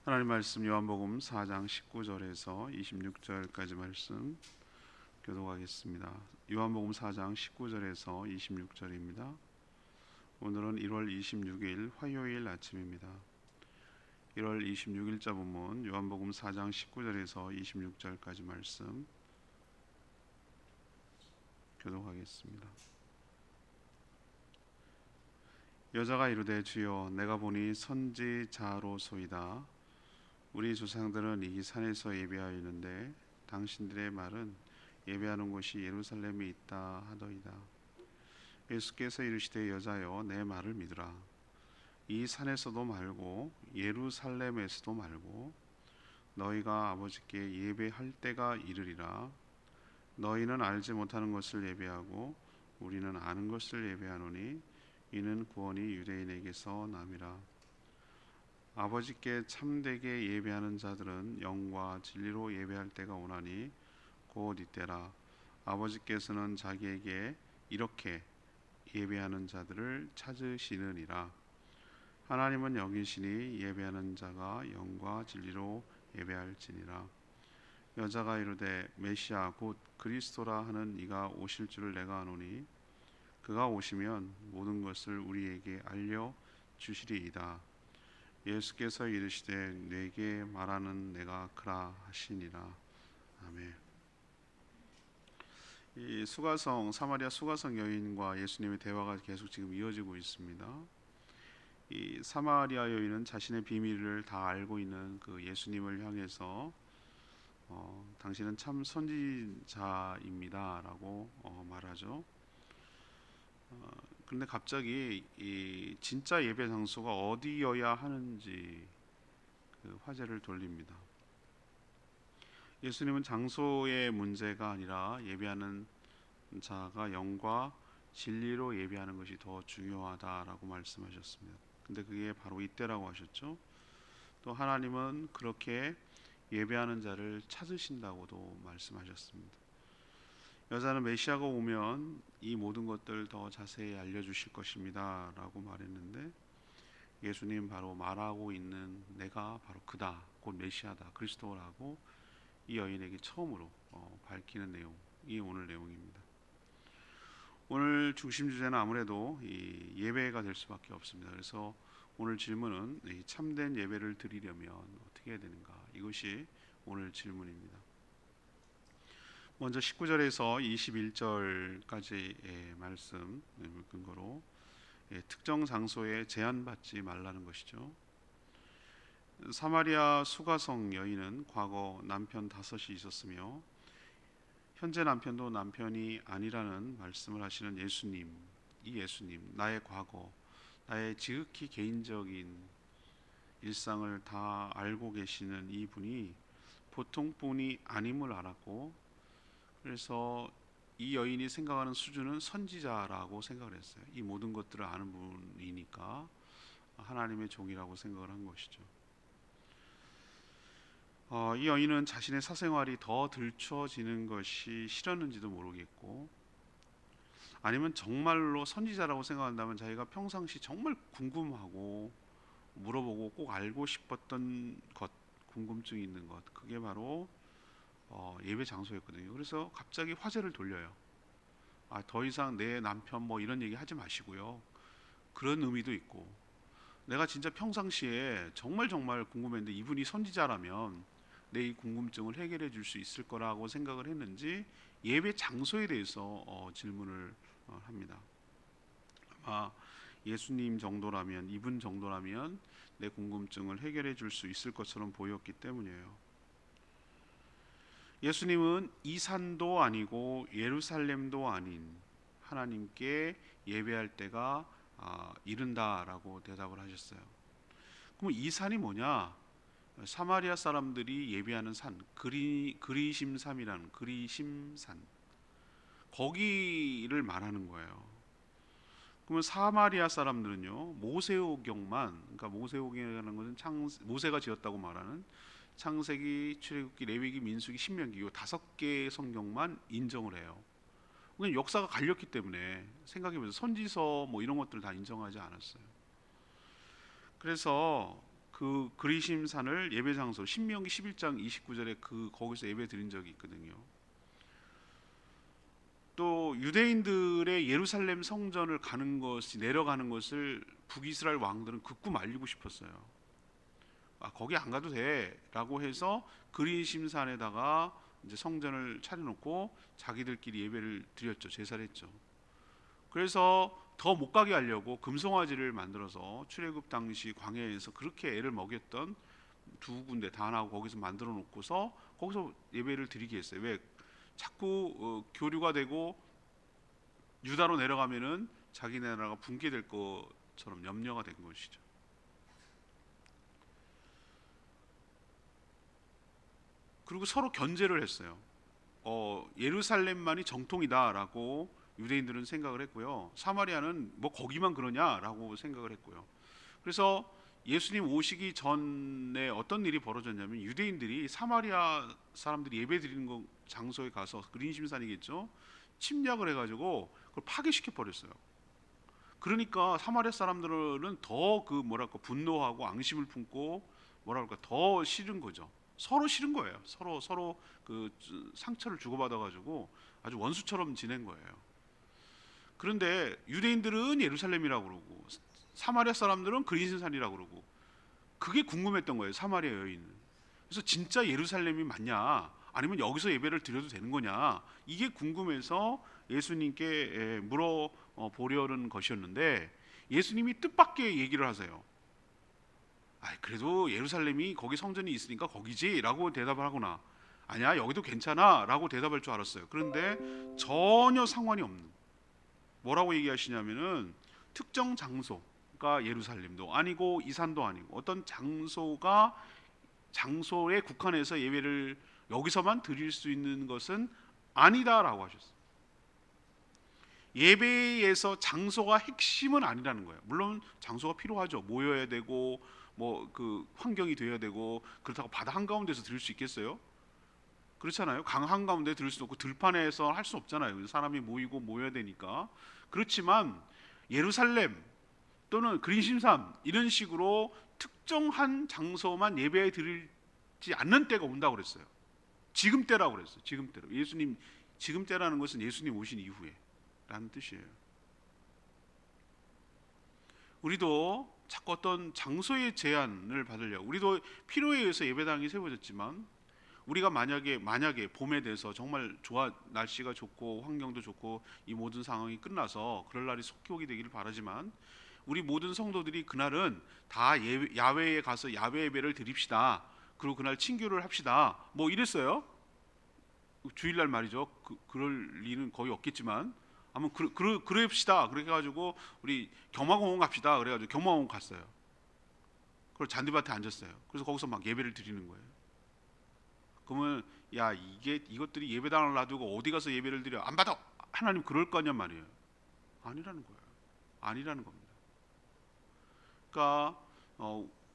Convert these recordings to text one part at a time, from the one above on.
하나님 말씀 요한복음 4장 19절에서 26절까지 말씀 교독하겠습니다. 요한복음 4장 19절에서 26절입니다. 오늘은 1월 26일 화요일 아침입니다. 1월 26일자 본문 요한복음 4장 19절에서 26절까지 말씀 교독하겠습니다. 여자가 이르되 주여 내가 보니 선지자로소이다. 우리 조상들은 이 산에서 예배하였는데 당신들의 말은 예배하는 곳이 예루살렘에 있다 하더이다. 예수께서 이르시되 여자여 내 말을 믿으라. 이 산에서도 말고 예루살렘에서도 말고 너희가 아버지께 예배할 때가 이르리라. 너희는 알지 못하는 것을 예배하고 우리는 아는 것을 예배하노니 이는 구원이 유대인에게서 남이라. 아버지께 참되게 예배하는 자들은 영과 진리로 예배할 때가 오나니 곧 이때라. 아버지께서는 자기에게 이렇게 예배하는 자들을 찾으시느니라. 하나님은 영이시니 예배하는 자가 영과 진리로 예배할지니라. 여자가 이르되 메시아 곧 그리스도라 하는 이가 오실 줄을 내가 아노니 그가 오시면 모든 것을 우리에게 알려 주시리이다. 예수께서 이르시되 내게 말하는 내가 그라 하시니라. 아멘. 이 수가성 사마리아 수가성 여인과 예수님의 대화가 계속 지금 이어지고 있습니다. 이 사마리아 여인은 자신의 비밀을 다 알고 있는 그 예수님을 향해서 당신은 참 선지자입니다라고 말하죠. 그런데 갑자기 이 진짜 예배 장소가 어디여야 하는지 그 화제를 돌립니다. 예수님은 장소의 문제가 아니라 예배하는 자가 영과 진리로 예배하는 것이 더 중요하다라고 말씀하셨습니다. 근데 그게 바로 이때라고 하셨죠. 또 하나님은 그렇게 예배하는 자를 찾으신다고도 말씀하셨습니다. 여자는 메시아가 오면 이 모든 것들 더 자세히 알려주실 것입니다 라고 말했는데 예수님 바로 말하고 있는 내가 바로 그다, 곧 메시아다, 그리스도라고 이 여인에게 처음으로 밝히는 내용이 오늘 내용입니다. 오늘 중심 주제는 아무래도 이 예배가 될 수밖에 없습니다. 그래서 오늘 질문은 이 참된 예배를 드리려면 어떻게 해야 되는가, 이것이 오늘 질문입니다. 먼저 19절에서 21절까지의 말씀 근거로 특정 장소에 제한받지 말라는 것이죠. 사마리아 수가성 여인은 과거 남편 5이 있었으며 현재 남편도 남편이 아니라는 말씀을 하시는 예수님, 이 예수님, 나의 과거, 나의 지극히 개인적인 일상을 다 알고 계시는 이분이 보통 분이 아님을 알았고, 그래서 이 여인이 생각하는 수준은 선지자라고 생각을 했어요. 이 모든 것들을 아는 분이니까 하나님의 종이라고 생각을 한 것이죠. 이 여인은 자신의 사생활이 더 들춰지는 것이 싫었는지도 모르겠고, 아니면 정말로 선지자라고 생각한다면 자기가 평상시 정말 궁금하고 물어보고 꼭 알고 싶었던 것, 궁금증이 있는 것, 그게 바로 예배 장소였거든요. 그래서 갑자기 화제를 돌려요. 더 이상 내 남편 뭐 이런 얘기 하지 마시고요. 그런 의미도 있고, 내가 진짜 평상시에 정말 궁금했는데 이분이 선지자라면 내 이 궁금증을 해결해 줄 수 있을 거라고 생각을 했는지 예배 장소에 대해서 질문을 합니다. 아마 예수님 정도라면, 이분 정도라면 내 궁금증을 해결해 줄 수 있을 것처럼 보였기 때문이에요. 예수님은 이 산도 아니고 예루살렘도 아닌 하나님께 예배할 때가 이른다라고 대답을 하셨어요. 그럼 이 산이 뭐냐? 사마리아 사람들이 예배하는 산, 그리심산이라는 그리심산, 거기를 말하는 거예요. 그러면 사마리아 사람들은요, 모세오경만, 그러니까 모세오경이라는 것은 모세가 지었다고 말하는 창세기, 출애굽기, 레위기, 민수기, 신명기 이 5개의 성경만 인정을 해요. 그냥 역사가 갈렸기 때문에 생각해보세요. 선지서 뭐 이런 것들 다 인정하지 않았어요. 그래서 그 그 그리심산을 예배 장소 신명기 11장 29절에 거기서 예배 드린 적이 있거든요. 또 유대인들의 예루살렘 성전을 내려가는 것을 북이스라엘 왕들은 극구 말리고 싶었어요. 거기 안 가도 돼라고 해서 그리심산에다가 이제 성전을 차려놓고 자기들끼리 예배를 드렸죠. 제사를 했죠. 그래서 더 못 가게 하려고 금송아지를 만들어서 출애굽 당시 광야에서 그렇게 애를 먹였던 두 군데 단하고 거기서 만들어 놓고서 거기서 예배를 드리게 했어요. 왜? 자꾸 교류가 되고 유다로 내려가면은 자기네 나라가 붕괴될 것처럼 염려가 된 것이죠. 그리고 서로 견제를 했어요. 예루살렘만이 정통이다라고 유대인들은 생각을 했고요. 사마리아는 뭐 거기만 그러냐라고 생각을 했고요. 그래서 예수님 오시기 전에 어떤 일이 벌어졌냐면 유대인들이 사마리아 사람들이 예배드리는 장소에 가서 그린심산이겠죠. 침략을 해가지고 그걸 파괴시켜 버렸어요. 그러니까 사마리아 사람들은 더 분노하고 앙심을 품고 더 싫은 거죠. 서로 싫은 거예요. 서로 그 상처를 주고받아가지고 아주 원수처럼 지낸 거예요. 그런데 유대인들은 예루살렘이라고 그러고 사마리아 사람들은 그리심산이라고 그러고 그게 궁금했던 거예요. 사마리아 여인은. 그래서 진짜 예루살렘이 맞냐 아니면 여기서 예배를 드려도 되는 거냐 이게 궁금해서 예수님께 물어보려는 것이었는데 예수님이 뜻밖의 얘기를 하세요. 그래도 예루살렘이 거기 성전이 있으니까 거기지 라고 대답을 하거나 아니야 여기도 괜찮아 라고 대답할 줄 알았어요. 그런데 전혀 상관이 없는 뭐라고 얘기하시냐면은 특정 장소가 예루살렘도 아니고 이산도 아니고 어떤 장소에 국한해서 예배를 여기서만 드릴 수 있는 것은 아니다라고 하셨어요. 예배에서 장소가 핵심은 아니라는 거예요. 물론 장소가 필요하죠. 모여야 되고 그 환경이 되어야 되고 그렇다고 바다 한가운데서 드릴 수 있겠어요? 그렇잖아요. 강 한가운데 들을 수도 없고 들판에서 할 수 없잖아요. 사람이 모여야 되니까. 그렇지만 예루살렘 또는 그리심산 이런 식으로 특정한 장소만 예배에 드리지 않는 때가 온다고 그랬어요. 지금 때라고 그랬어요. 지금 때로. 예수님 지금 때라는 것은 예수님 오신 이후에 라는 뜻이에요. 우리도 자꾸 어떤 장소의 제한을 받으려고 우리도 필요에 의해서 예배당이 세워졌지만 우리가 만약에 봄에 돼서 정말 날씨가 좋고 환경도 좋고 이 모든 상황이 끝나서 그럴 날이 속히 오게 되기를 바라지만 우리 모든 성도들이 그날은 다 야외에 가서 야외 예배를 드립시다. 그리고 그날 친교를 합시다. 뭐 이랬어요. 주일날 말이죠. 그럴 리는 거의 없겠지만 아무 그럽시다. 그렇게 해가지고 우리 경마공원 갑시다. 그래가지고 경마공원 갔어요. 그리고 잔디밭에 앉았어요. 그래서 거기서 막 예배를 드리는 거예요. 그러면 이것들이 예배당을 놔두고 어디 가서 예배를 드려 안 받아 하나님 그럴 거냐 말이에요. 아니라는 거예요. 아니라는 겁니다. 그러니까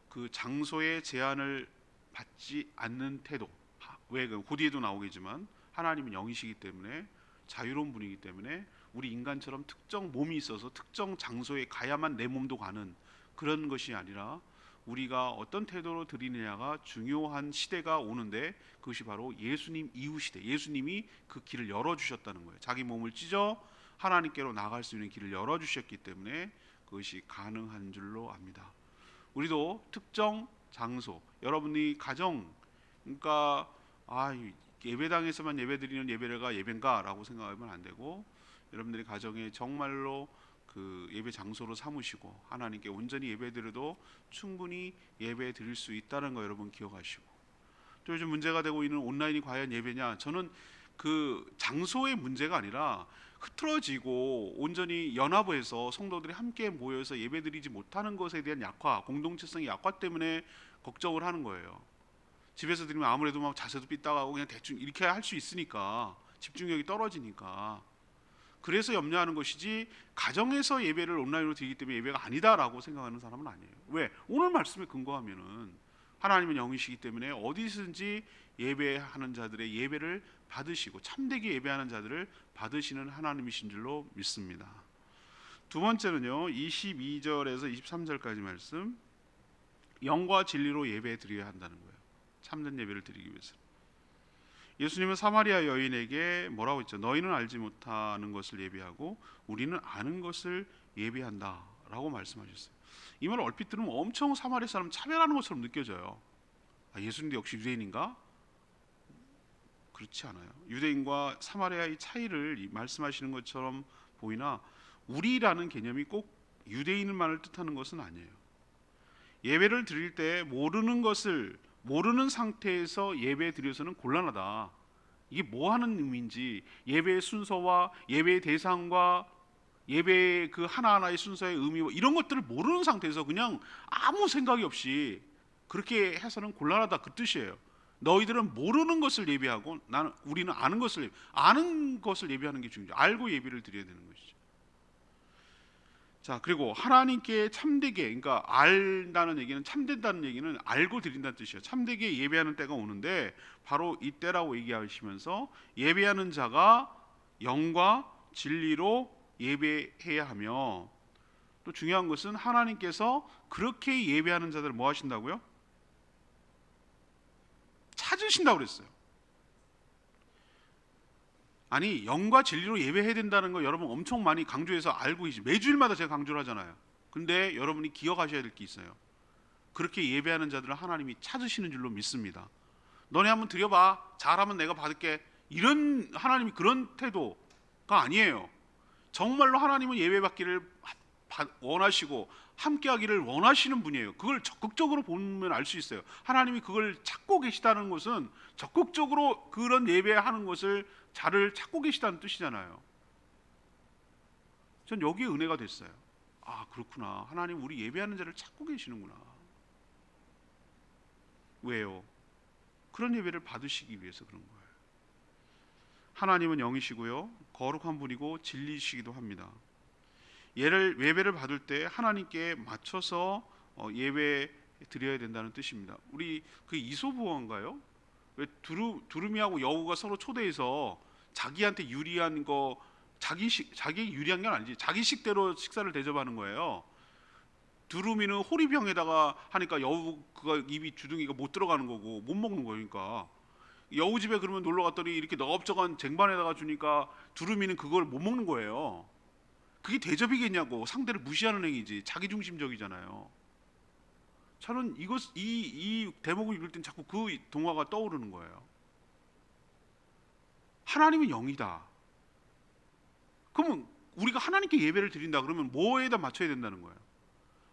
그 장소의 제한을 받지 않는 태도. 왜 고디에도 나오겠지만 하나님은 영이시기 때문에 자유로운 분이기 때문에 우리 인간처럼 특정 몸이 있어서 특정 장소에 가야만 내 몸도 가는 그런 것이 아니라 우리가 어떤 태도로 드리느냐가 중요한 시대가 오는데 그것이 바로 예수님 이후 시대. 예수님이 그 길을 열어주셨다는 거예요. 자기 몸을 찢어 하나님께로 나갈 수 있는 길을 열어주셨기 때문에 그것이 가능한 줄로 압니다. 우리도 특정 장소, 여러분이 가정, 그러니까 예배당에서만 예배드리는 예배가 예배인가라고 생각하면 안 되고 여러분들이 가정에 정말로 그 예배 장소로 삼으시고 하나님께 온전히 예배드려도 충분히 예배 드릴 수 있다는 거 여러분 기억하시고 또 요즘 문제가 되고 있는 온라인이 과연 예배냐 저는 그 장소의 문제가 아니라 흐트러지고 온전히 연합해서 성도들이 함께 모여서 예배드리지 못하는 것에 대한 약화 공동체성의 약화 때문에 걱정을 하는 거예요. 집에서 드리면 아무래도 막 자세도 삐딱하고 그냥 대충 이렇게 할 수 있으니까 집중력이 떨어지니까 그래서 염려하는 것이지 가정에서 예배를 온라인으로 드리기 때문에 예배가 아니다라고 생각하는 사람은 아니에요. 왜? 오늘 말씀에 근거하면은 하나님은 영이시기 때문에 어디든지 예배하는 자들의 예배를 받으시고 참되게 예배하는 자들을 받으시는 하나님이신 줄로 믿습니다. 두 번째는요 22절에서 23절까지 말씀 영과 진리로 예배 드려야 한다는 거예요. 참된 예배를 드리기 위해서. 예수님은 사마리아 여인에게 뭐라고 했죠? 너희는 알지 못하는 것을 예배하고 우리는 아는 것을 예배한다라고 말씀하셨어요. 이 말을 얼핏 들으면 엄청 사마리아 사람 차별하는 것처럼 느껴져요. 아, 예수님도 역시 유대인인가? 그렇지 않아요. 유대인과 사마리아의 차이를 말씀하시는 것처럼 보이나 우리라는 개념이 꼭 유대인만을 뜻하는 것은 아니에요. 예배를 드릴 때 모르는 상태에서 예배 드려서는 곤란하다. 이게 뭐 하는 의미인지, 예배의 순서와 예배의 대상과 예배의 그 하나하나의 순서의 의미와 이런 것들을 모르는 상태에서 그냥 아무 생각이 없이 그렇게 해서는 곤란하다, 그 뜻이에요. 너희들은 모르는 것을 예배하고 우리는 아는 것을 예배하는 게 중요해요. 알고 예배를 드려야 되는 것이죠. 자, 그리고 하나님께 참되게, 그러니까 알다는 얘기는, 참된다는 얘기는 알고 드린다는 뜻이에요. 참되게 예배하는 때가 오는데 바로 이때라고 얘기하시면서 예배하는 자가 영과 진리로 예배해야 하며, 또 중요한 것은 하나님께서 그렇게 예배하는 자들을 뭐 하신다고요? 찾으신다고 그랬어요. 아니, 영과 진리로 예배해야 된다는 거 여러분 엄청 많이 강조해서 알고 계시죠. 매주일마다 제가 강조를 하잖아요. 근데 여러분이 기억하셔야 될 게 있어요. 그렇게 예배하는 자들을 하나님이 찾으시는 줄로 믿습니다. 너네 한번 드려봐, 잘하면 내가 받을게, 이런 하나님이 그런 태도가 아니에요. 정말로 하나님은 예배받기를 원하시고 함께하기를 원하시는 분이에요. 그걸 적극적으로 보면 알 수 있어요. 하나님이 그걸 찾고 계시다는 것은 적극적으로 그런 예배하는 것을 자를 찾고 계시다는 뜻이잖아요. 전 여기에 은혜가 됐어요. 아, 그렇구나. 하나님 우리 예배하는 자를 찾고 계시는구나. 왜요? 그런 예배를 받으시기 위해서 그런 거예요. 하나님은 영이시고요, 거룩한 분이고 진리시기도 합니다. 예배를 받을 때 하나님께 맞춰서 예배 드려야 된다는 뜻입니다. 우리 그 이솝우화인가요? 왜 두루미하고 여우가 서로 초대해서 자기한테 유리한 거, 자기 유리한 건 아니지, 자기 식대로 식사를 대접하는 거예요. 두루미는 호리병에다가 하니까 여우가 입이 주둥이가 못 들어가는 거고 못 먹는 거니까. 여우 집에 그러면 놀러 갔더니 이렇게 너겁저건 쟁반에다가 주니까 두루미는 그걸 못 먹는 거예요. 그게 대접이겠냐고. 상대를 무시하는 행위지. 자기중심적이잖아요. 저는 이 대목을 읽을 땐 자꾸 그 동화가 떠오르는 거예요. 하나님은 영이다. 그러면 우리가 하나님께 예배를 드린다 그러면 뭐에다 맞춰야 된다는 거예요?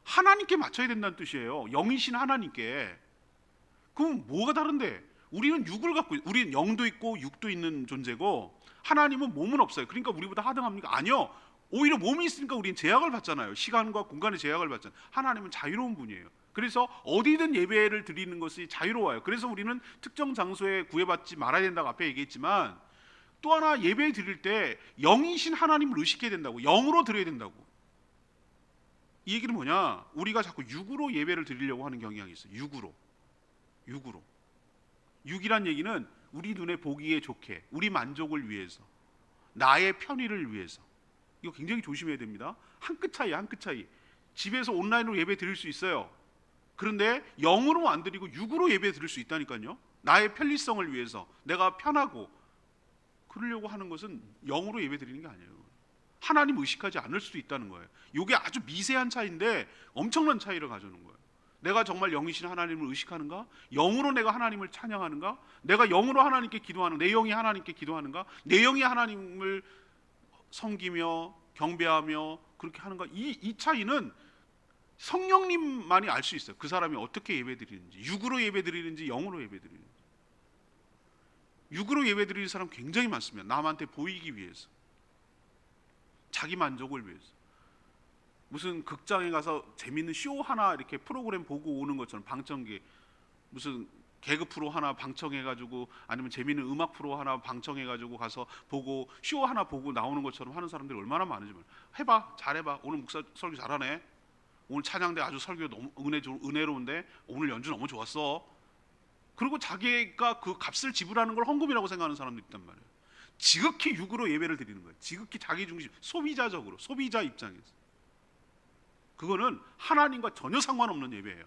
하나님께 맞춰야 된다는 뜻이에요. 영이신 하나님께. 그럼 뭐가 다른데? 우리는 우리는 영도 있고 육도 있는 존재고 하나님은 몸은 없어요. 그러니까 우리보다 하등합니까? 아니요. 오히려 몸이 있으니까 우리는 제약을 받잖아요. 시간과 공간의 제약을 받잖아요. 하나님은 자유로운 분이에요. 그래서 어디든 예배를 드리는 것이 자유로워요. 그래서 우리는 특정 장소에 구애받지 말아야 된다고 앞에 얘기했지만, 또 하나 예배 드릴 때 영이신 하나님을 의식해야 된다고. 영으로 드려야 된다고. 이 얘기는 뭐냐? 우리가 자꾸 육으로 예배를 드리려고 하는 경향이 있어요. 육으로. 육이란 얘기는 우리 눈에 보기에 좋게, 우리 만족을 위해서, 나의 편의를 위해서. 이거 굉장히 조심해야 됩니다. 한 끗 차이. 집에서 온라인으로 예배 드릴 수 있어요. 그런데 영으로 안 드리고 육으로 예배 드릴 수 있다니까요. 나의 편리성을 위해서, 내가 편하고 그러려고 하는 것은 영으로 예배 드리는 게 아니에요. 하나님 의식하지 않을 수도 있다는 거예요. 이게 아주 미세한 차이인데 엄청난 차이를 가져오는 거예요. 내가 정말 영이신 하나님을 의식하는가? 영으로 내가 하나님을 찬양하는가? 내가 영으로 하나님께 기도하는, 내 영이 하나님께 기도하는가? 내 영이 하나님을 섬기며 경배하며 그렇게 하는가? 이 차이는 성령님만이 알 수 있어요. 그 사람이 어떻게 예배드리는지, 육으로 예배드리는지 영으로 예배드리는지. 육으로 예배드리는 사람 굉장히 많습니다. 남한테 보이기 위해서, 자기 만족을 위해서. 무슨 극장에 가서 재밌는 쇼 하나 이렇게 프로그램 보고 오는 것처럼, 방청객 무슨 개그 프로 하나 방청해가지고, 아니면 재밌는 음악 프로 하나 방청해가지고 가서 보고 쇼 하나 보고 나오는 것처럼 하는 사람들이 얼마나 많은지 몰라요. 해봐, 잘해봐. 오늘 목사 설교 잘하네. 오늘 찬양대 아주 설교 너무 은혜로운데 오늘 연주 너무 좋았어. 그리고 자기가 그 값을 지불하는 걸 헌금이라고 생각하는 사람도 있단 말이에요. 지극히 육으로 예배를 드리는 거예요. 지극히 자기 중심, 소비자적으로, 소비자 입장에서. 그거는 하나님과 전혀 상관없는 예배예요.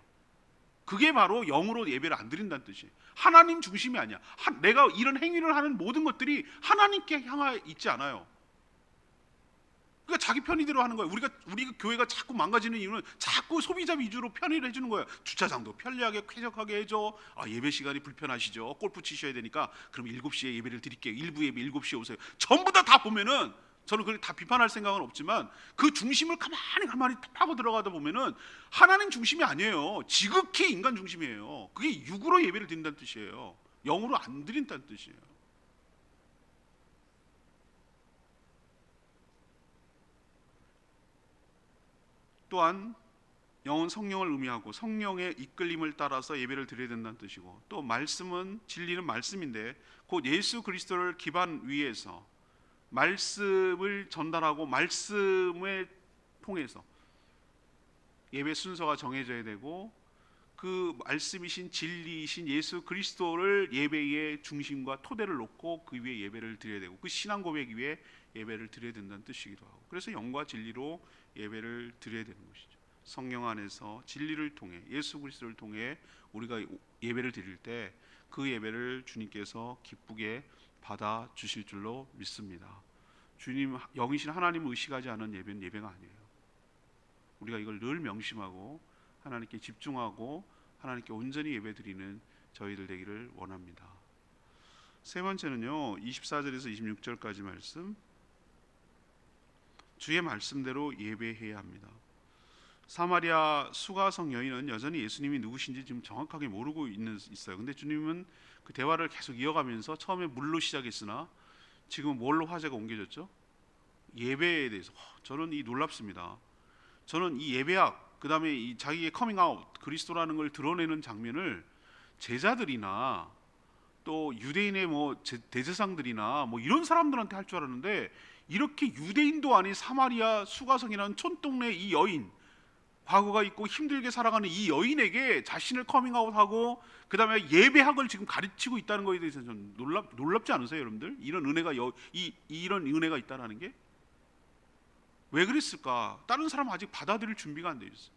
그게 바로 영으로 예배를 안 드린다는 뜻이에요. 하나님 중심이 아니야. 내가 이런 행위를 하는 모든 것들이 하나님께 향해 있지 않아요. 그러니까 자기 편의대로 하는 거예요. 우리가 교회가 자꾸 망가지는 이유는 자꾸 소비자 위주로 편의를 해주는 거예요. 주차장도 편리하게 쾌적하게 해줘. 예배 시간이 불편하시죠. 골프 치셔야 되니까 그럼 7시에 예배를 드릴게요. 일부 예배 7시에 오세요. 전부 다 보면은, 저는 그렇게 다 비판할 생각은 없지만 그 중심을 가만히 파고 들어가다 보면은 하나님 중심이 아니에요. 지극히 인간 중심이에요. 그게 육으로 예배를 드린다는 뜻이에요. 영으로 안 드린다는 뜻이에요. 또한 영은 성령을 의미하고 성령의 이끌림을 따라서 예배를 드려야 된다는 뜻이고, 또 말씀은, 진리는 말씀인데 곧 예수 그리스도를 기반 위에서 말씀을 전달하고 말씀을 통해서 예배 순서가 정해져야 되고, 그 말씀이신 진리이신 예수 그리스도를 예배의 중심과 토대를 놓고 그 위에 예배를 드려야 되고, 그 신앙 고백 위에 예배를 드려야 된다는 뜻이기도 하고, 그래서 영과 진리로 예배를 드려야 되는 것이죠. 성령 안에서 진리를 통해 예수 그리스도를 통해 우리가 예배를 드릴 때 그 예배를 주님께서 기쁘게 받아 주실 줄로 믿습니다. 주님, 영이신 하나님을 의식하지 않은 예배는 예배가 아니에요. 우리가 이걸 늘 명심하고 하나님께 집중하고 하나님께 온전히 예배드리는 저희들 되기를 원합니다. 세 번째는요, 24절에서 26절까지 말씀, 주의 말씀대로 예배해야 합니다. 사마리아 수가성 여인은 여전히 예수님이 누구신지 지금 정확하게 모르고 있어요. 근데 주님은 그 대화를 계속 이어가면서 처음에 물로 시작했으나 지금 뭘로 화제가 옮겨졌죠? 예배에 대해서. 저는 이 놀랍습니다. 저는 이 예배학, 그 다음에 이 자기의 커밍아웃, 그리스도라는 걸 드러내는 장면을 제자들이나 또 유대인의 대제사장들이나 이런 사람들한테 할 줄 알았는데, 이렇게 유대인도 아닌 사마리아 수가성이라는 촌동네 이 여인, 과거가 있고 힘들게 살아가는 이 여인에게 자신을 커밍아웃하고 그 다음에 예배학을 지금 가르치고 있다는 것에 대해서 좀 놀랍지 않으세요, 여러분들? 이런 은혜가 이런 은혜가 있다는 게 왜 그랬을까? 다른 사람 아직 받아들일 준비가 안 돼 있어요.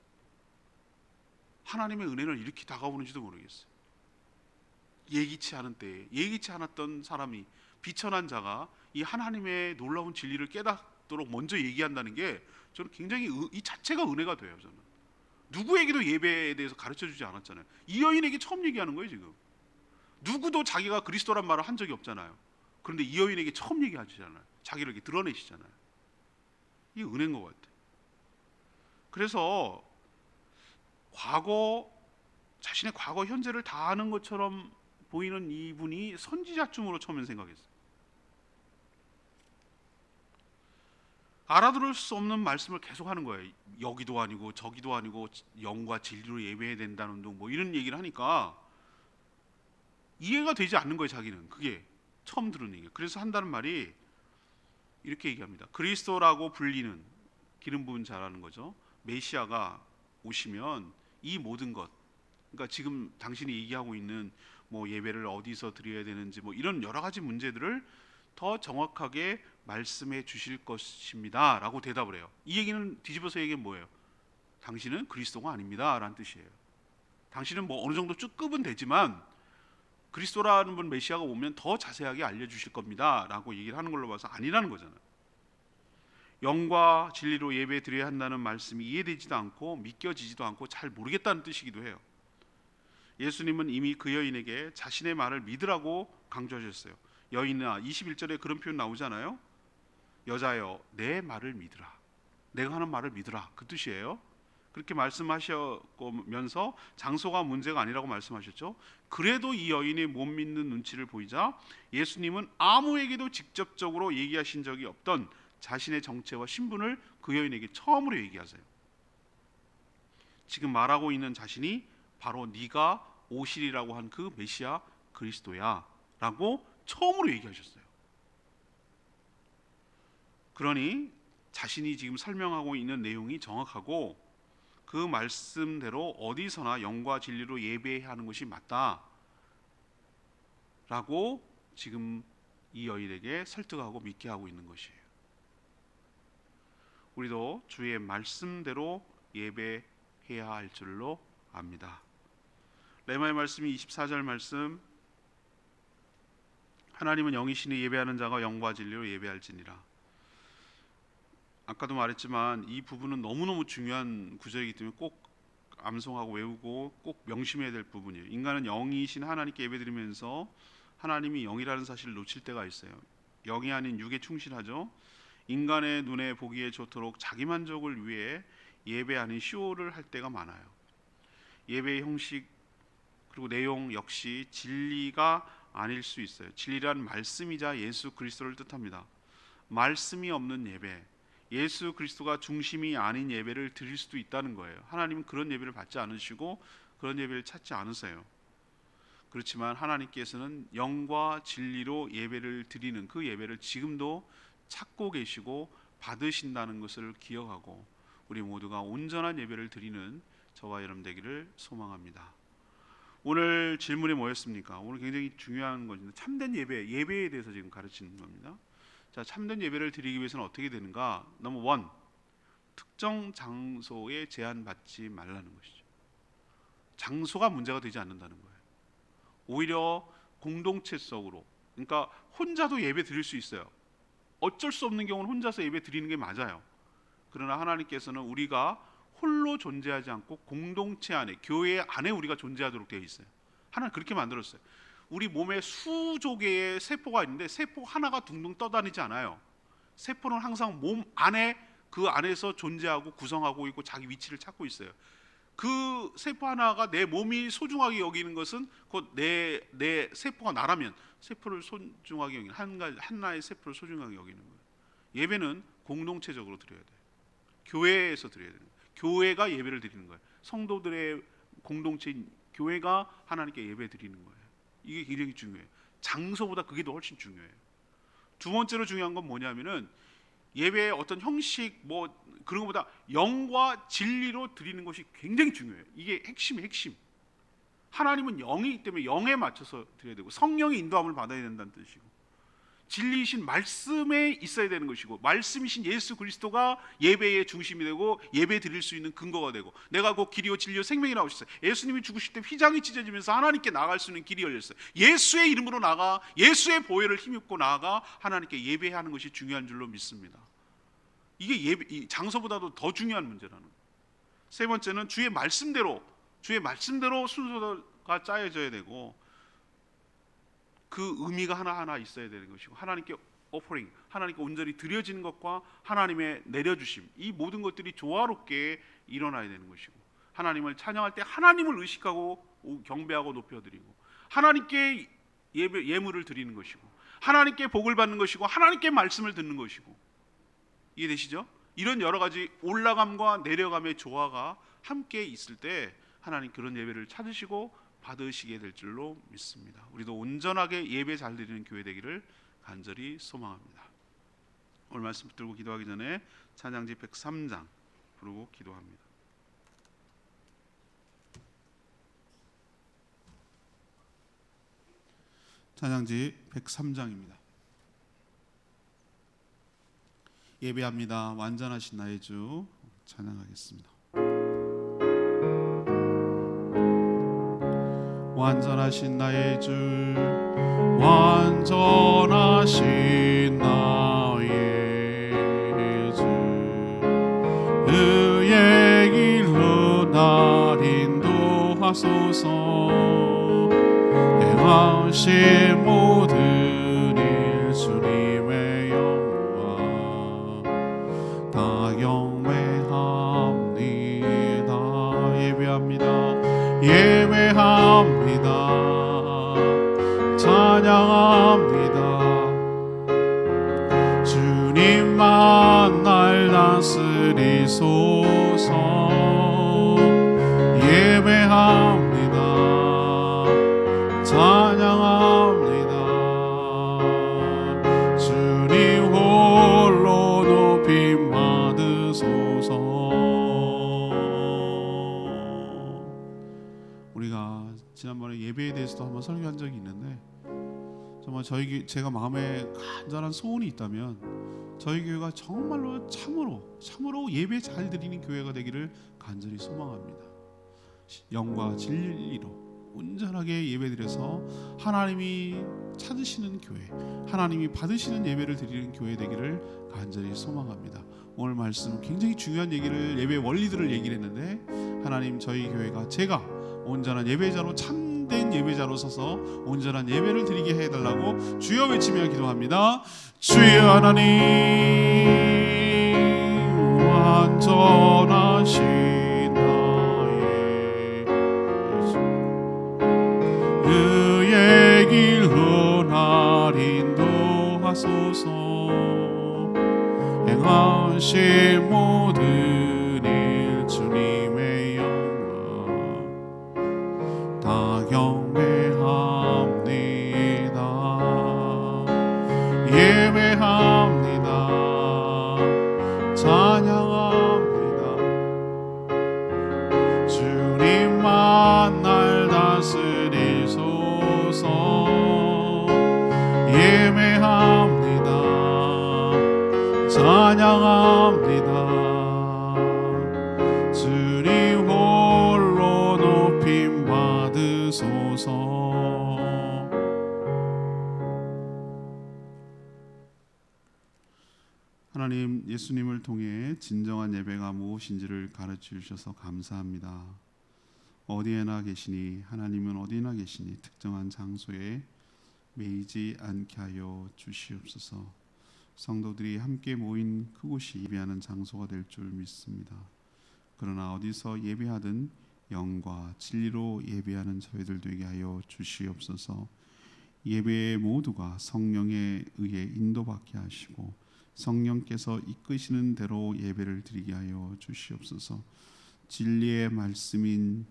하나님의 은혜를 이렇게 다가오는지도 모르겠어요. 예기치 않은 때에 예기치 않았던 사람이, 비천한 자가 이 하나님의 놀라운 진리를 깨닫도록 먼저 얘기한다는 게 저는 굉장히 이 자체가 은혜가 돼요. 저는 누구에게도 예배에 대해서 가르쳐주지 않았잖아요. 이 여인에게 처음 얘기하는 거예요. 지금 누구도 자기가 그리스도란 말을 한 적이 없잖아요. 그런데 이 여인에게 처음 얘기하시잖아요. 자기를 이렇게 드러내시잖아요. 이게 은혜인 것 같아요. 그래서 자신의 과거 현재를 다 아는 것처럼 보이는 이분이 선지자쯤으로 처음엔 생각했어요. 알아들을 수 없는 말씀을 계속 하는 거예요. 여기도 아니고 저기도 아니고 영과 진리로 예배해야 된다는 등 이런 얘기를 하니까 이해가 되지 않는 거예요. 자기는 그게 처음 들은 얘기예요. 그래서 한다는 말이 이렇게 얘기합니다. 그리스도라고 불리는, 기름 부은 자라는 거죠. 메시아가 오시면 이 모든 것, 그러니까 지금 당신이 얘기하고 있는 예배를 어디서 드려야 되는지 이런 여러 가지 문제들을 더 정확하게 말씀해 주실 것입니다 라고 대답을 해요. 이 얘기는 뒤집어서 얘기는 뭐예요? 당신은 그리스도가 아닙니다 라는 뜻이에요. 당신은 어느 정도 급은 되지만 그리스도라는 분, 메시아가 오면 더 자세하게 알려주실 겁니다 라고 얘기를 하는 걸로 봐서 아니라는 거잖아요. 영과 진리로 예배 드려야 한다는 말씀이 이해되지도 않고 믿겨지지도 않고 잘 모르겠다는 뜻이기도 해요. 예수님은 이미 그 여인에게 자신의 말을 믿으라고 강조하셨어요. 여인아, 21절에 그런 표현 나오잖아요. 여자여, 내 말을 믿으라. 내가 하는 말을 믿으라. 그 뜻이에요. 그렇게 말씀하시면서 장소가 문제가 아니라고 말씀하셨죠. 그래도 이 여인이 못 믿는 눈치를 보이자 예수님은 아무에게도 직접적으로 얘기하신 적이 없던 자신의 정체와 신분을 그 여인에게 처음으로 얘기하세요. 지금 말하고 있는 자신이 바로 네가 오시리라고 한 그 메시아 그리스도야 라고 처음으로 얘기하셨어요. 그러니 자신이 지금 설명하고 있는 내용이 정확하고 그 말씀대로 어디서나 영과 진리로 예배해야 하는 것이 맞다 라고 지금 이 여인에게 설득하고 믿게 하고 있는 것이에요. 우리도 주의 말씀대로 예배해야 할 줄로 압니다. 레마의 말씀이 24절 말씀, 하나님은 영이시니 예배하는 자가 영과 진리로 예배할지니라. 아까도 말했지만 이 부분은 너무너무 중요한 구절이기 때문에 꼭 암송하고 외우고 꼭 명심해야 될 부분이에요. 인간은 영이신 하나님께 예배드리면서 하나님이 영이라는 사실을 놓칠 때가 있어요. 영이 아닌 육에 충실하죠. 인간의 눈에 보기에 좋도록 자기 만족을 위해 예배 아닌 쇼를 할 때가 많아요. 예배의 형식 그리고 내용 역시 진리가 아닐 수 있어요. 진리란 말씀이자 예수 그리스도를 뜻합니다. 말씀이 없는 예배, 예수 그리스도가 중심이 아닌 예배를 드릴 수도 있다는 거예요. 하나님은 그런 예배를 받지 않으시고 그런 예배를 찾지 않으세요. 그렇지만 하나님께서는 영과 진리로 예배를 드리는 그 예배를 지금도 찾고 계시고 받으신다는 것을 기억하고 우리 모두가 온전한 예배를 드리는 저와 여러분 되기를 소망합니다. 오늘 질문이 뭐였습니까? 오늘 굉장히 중요한 것인데 참된 예배에 대해서 지금 가르치는 겁니다. 자, 참된 예배를 드리기 위해서는 어떻게 되는가? 넘버 원, 특정 장소에 제한받지 말라는 것이죠. 장소가 문제가 되지 않는다는 거예요. 오히려 공동체 속으로, 그러니까 혼자도 예배 드릴 수 있어요. 어쩔 수 없는 경우는 혼자서 예배 드리는 게 맞아요. 그러나 하나님께서는 우리가 홀로 존재하지 않고 공동체 안에, 교회 안에 우리가 존재하도록 되어 있어요. 하나님 그렇게 만들었어요. 우리 몸에 수조 개의 세포가 있는데 세포 하나가 둥둥 떠다니지 않아요. 세포는 항상 몸 안에, 그 안에서 존재하고 구성하고 있고 자기 위치를 찾고 있어요. 그 세포 하나가 내 몸이 소중하게 여기는 것은 곧 내 세포가 나라면 세포를 소중하게 여기는, 하나의 세포를 소중하게 여기는 거예요. 예배는 공동체적으로 드려야 돼요. 교회에서 드려야 돼요. 교회가 예배를 드리는 거예요. 성도들의 공동체인 교회가 하나님께 예배 드리는 거예요. 이게 굉장히 중요해요. 장소보다 그게 더 훨씬 중요해요. 두 번째로 중요한 건 뭐냐면은 예배의 어떤 형식 뭐 그런 것보다 영과 진리로 드리는 것이 굉장히 중요해요. 이게 핵심. 하나님은 영이기 때문에 영에 맞춰서 드려야 되고 성령의 인도함을 받아야 된다는 뜻이고, 진리이신 말씀에 있어야 되는 것이고, 말씀이신 예수 그리스도가 예배의 중심이 되고 예배 드릴 수 있는 근거가 되고, 내가 곧 길이요 진리요 생명이라고 하셨어요. 예수님이 죽으실 때 휘장이 찢어지면서 하나님께 나아갈 수 있는 길이 열렸어요. 예수의 이름으로 나아가 예수의 보혈을 힘입고 나아가 하나님께 예배하는 것이 중요한 줄로 믿습니다. 이게 예배, 장소보다도 더 중요한 문제라는 거예요. 세 번째는 주의 말씀대로 순서가 짜여져야 되고 그 의미가 하나하나 있어야 되는 것이고, 하나님께 오퍼링, 하나님께 온전히 드려지는 것과 하나님의 내려주심, 이 모든 것들이 조화롭게 일어나야 되는 것이고, 하나님을 찬양할 때 하나님을 의식하고 경배하고 높여드리고, 하나님께 예물을 드리는 것이고, 하나님께 복을 받는 것이고, 하나님께 말씀을 듣는 것이고, 이해되시죠? 이런 여러 가지 올라감과 내려감의 조화가 함께 있을 때 하나님 그런 예배를 찾으시고 받으시게 될 줄로 믿습니다. 우리도 온전하게 예배 잘 드리는 교회 되기를 간절히 소망합니다. 오늘 말씀 붙들고 기도하기 전에 찬양지 103장 부르고 기도합니다. 찬양지 103장입니다. 예배합니다. 완전하신 나의 주 찬양하겠습니다. 완전하신 나의 주, 완전하신 나의 주, 의의 길로 날 인도하소서. 행하신 모든 일 주님의 영광 다 경배합니다. 예배합니다. 예배합니다. 찬양합니다. 주님만 날 다스리소서. 예배합니다. 찬양합니다. 주님 홀로 높임 받으소서. 우리가 지난번에 예배에 대해서도 한번 설교한 적이 있는데, 정말 제가 마음에 간절한 소원이 있다면 저희 교회가 정말로 참으로 예배 잘 드리는 교회가 되기를 간절히 소망합니다. 영과 진리로 온전하게 예배드려서 하나님이 찾으시는 교회, 하나님이 받으시는 예배를 드리는 교회 되기를 간절히 소망합니다. 오늘 말씀 굉장히 중요한 얘기를, 예배 원리들을 얘기를 했는데, 하나님 저희 교회가 제가 온전한 예배자로, 참된 예배자로 서서 온전한 예배를 드리게 해달라고 주여 외치며 기도합니다. 주여 하나님, 완전하신 나의 의의 길로 날 인도하소서. 행하신 모든 일 주님의 영광 다 경배합니다. 예배합니다. 찬양합니다. 주님만 날 다스리소서. 예배합니다. 찬양합니다. 주님 홀로 높임 받으소서. 하나님, 예수님을 통해 진정한 예배가 무엇인지를 가르쳐 주셔서 감사합니다. 어디에나 계시니, 하나님은 어디나 계시니 특정한 장소에 매이지 않게 하여 주시옵소서. 성도들이 함께 모인 그곳이 예배하는 장소가 될 줄 믿습니다. 그러나 어디서 예배하든 영과 진리로 예배하는 저희들 되게 하여 주시옵소서. 예배의 모두가 성령에 의해 인도받게 하시고 성령께서 이끄시는 대로 예배를 드리게 하여 주시옵소서. 진리의 말씀이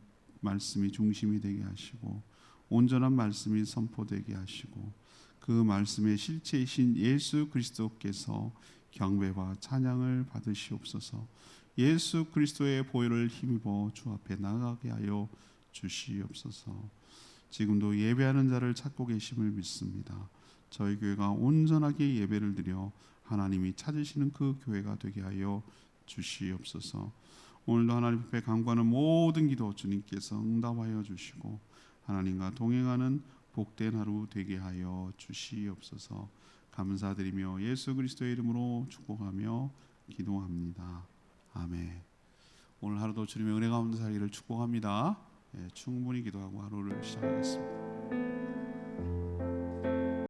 중심이 되게 하시고 온전한 말씀이 선포되게 하시고 그 말씀의 실체이신 예수 그리스도께서 경배와 찬양을 받으시옵소서. 예수 그리스도의 보혈을 힘입어 주 앞에 나가게 하여 주시옵소서. 지금도 예배하는 자를 찾고 계심을 믿습니다. 저희 교회가 온전하게 예배를 드려 하나님이 찾으시는 그 교회가 되게 하여 주시옵소서. 오늘도 하나님 앞에 간구하는 모든 기도 주님께서 응답하여 주시고 하나님과 동행하는 복된 하루 되게 하여 주시옵소서. 감사드리며 예수 그리스도의 이름으로 축복하며 기도합니다. 아멘. 오늘 하루도 주님의 은혜 가운데 살기를 축복합니다. 충분히 기도하고 하루를 시작하겠습니다.